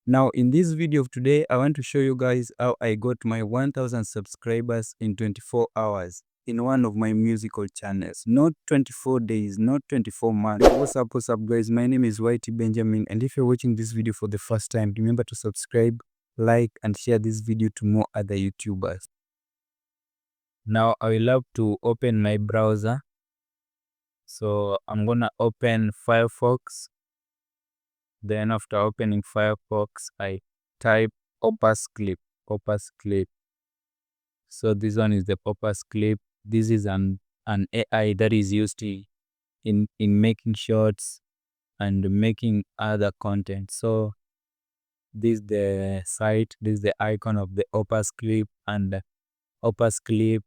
Now in this video of today, I want to show you guys how I got my 1000 subscribers in 24 hours in one of my musical channels. Not 24 days, not 24 months. What's up guys? My name is Whitey Benjamin, and if you're watching this video for the first time, remember to subscribe, like and share this video to more other YouTubers. Now I will love to open my browser. So I'm gonna open Firefox. Then after opening Firefox, I type Opus Clip. So this one is the Opus Clip. This is an AI that is used in making shorts and making other content. So this is the site, this is the icon of the Opus Clip, and Opus Clip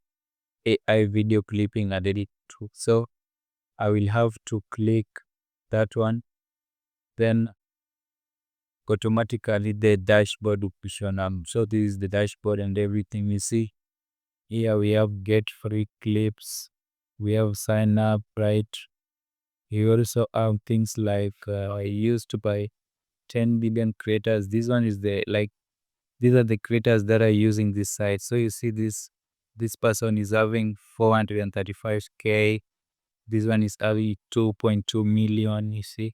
AI video clipping and edit too. So I will have to click that one. Then automatically the dashboard will be shown. So this is the dashboard and everything you see. Here we have get free clips. We have sign up, right? You also have things like I used to buy 10 billion creators. This one is these are the creators that are using this site. So you see this person is having 435k. This one is having 2.2 million, you see.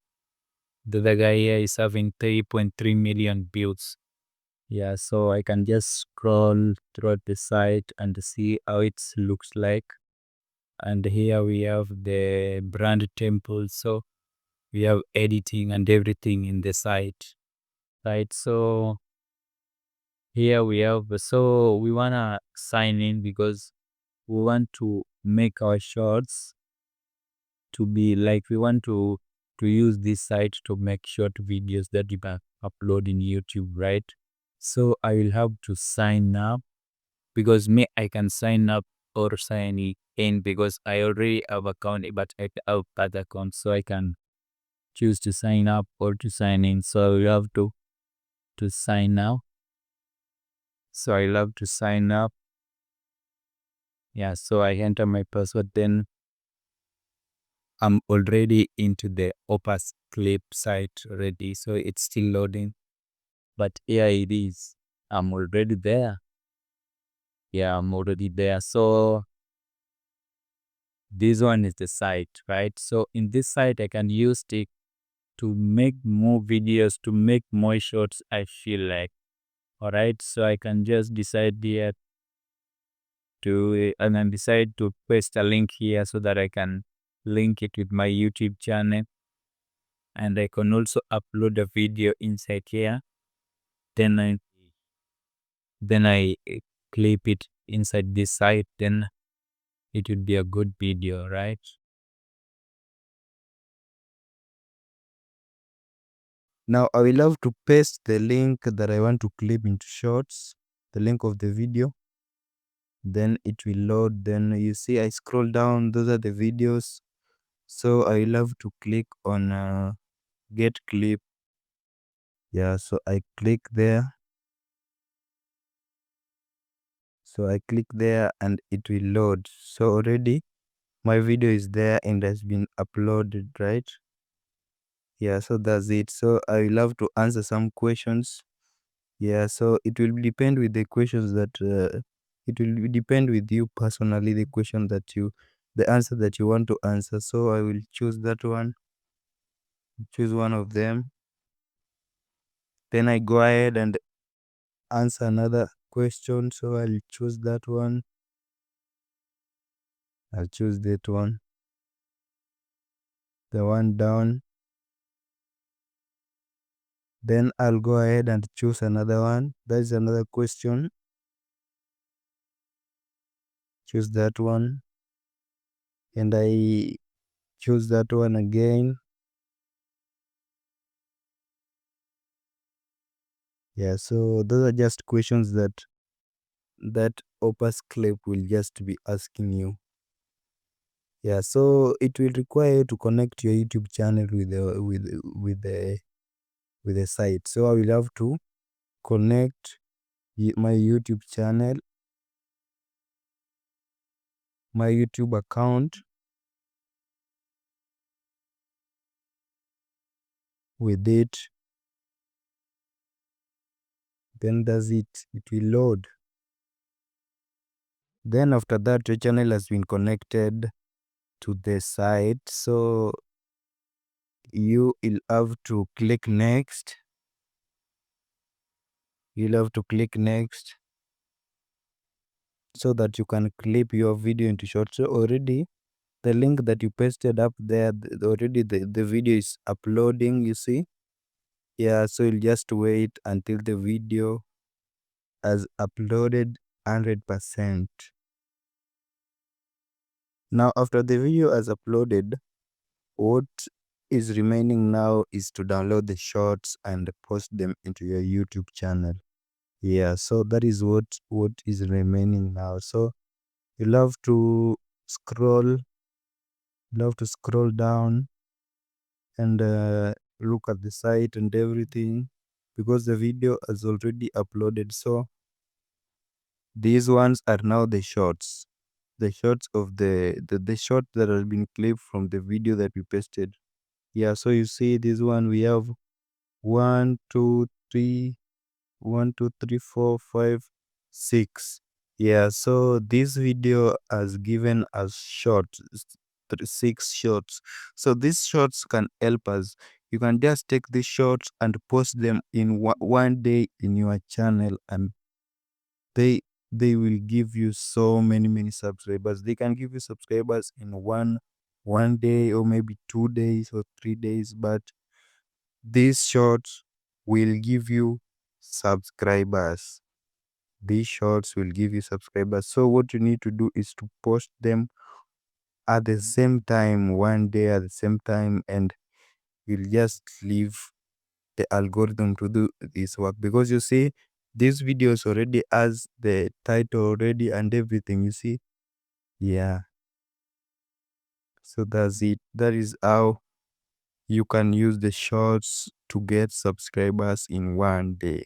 The other guy here is having 3.3 million views. Yeah, so I can just scroll throughout the site and see how it looks like. And here we have the brand temple. So we have editing and everything in the site, right? So here we have, so we wanna sign in because we want to make our shorts to be like, we want to use this site to make short videos that we can upload in YouTube, right? So I will have to sign up because I can sign up or sign in because I already have account, but I have other account, so I can choose to sign up or to sign in. So you have to sign now. So I love to sign up. Yeah, so I enter my password, then I'm already into the Opus Clip site already. So it's still loading, but here it is. I'm already there. Yeah, I'm already there. So this one is the site, right? So in this site, I can use it to make more videos, to make more shorts I feel like. All right, so I can just decide here and then decide to paste a link here so that I can link it with my YouTube channel, and I can also upload a video inside here. Then I clip it inside this site, then it would be a good video, right? Now I will have to paste the link that I want to clip into shorts, the link of the video. Then it will load. Then you see I scroll down, those are the videos. So I will have to click on get clip. Yeah, so I click there. So I click there and it will load. So already my video is there and has been uploaded, right? Yeah, so that's it. So I will have to answer some questions. Yeah, so it will depend with the questions that it will depend with you personally, the answer that you want to answer. So I will choose that one, choose one of them. Then I go ahead and answer another question. So I'll choose that one. I'll choose that one. The one down. Then I'll go ahead and choose another one. That's another question. Choose that one. And I choose that one again. Yeah, so those are just questions that Opus Clip will just be asking you. Yeah, so it will require you to connect your YouTube channel with the site. So I will have to connect my YouTube channel, my YouTube account with it. then that's it. It will load. Then after that, your channel has been connected to the site, so you will have to click next. You'll have to click next so that you can clip your video into short. So already the link that you pasted up there, already the video is uploading, you see. Yeah, so you'll just wait until the video has uploaded 100%. Now after the video has uploaded, what is remaining now is to download the shorts and post them into your YouTube channel. Yeah, so that is what is remaining now. So you'll have to scroll down and look at the site and everything, because the video is already uploaded. So these ones are now the shorts, of the short that has been clipped from the video that we pasted. Yeah, so you see this one, we have 1 2 3 1 2 3 4 5 6. Yeah, so this video has given us short 6 shorts. So these shorts can help us. You can just take these shorts and post them in one day in your channel, and they they will give you so many subscribers. They can give you subscribers in one day, or maybe 2 days or 3 days, but these shorts will give you subscribers. These shorts will give you subscribers. So what you need to do is to post them at the same time, one day at the same time, and you'll just leave the algorithm to do this work, because you see these videos already has the title already and everything, you see. Yeah, so that's it. That is how you can use the shorts to get subscribers in one day.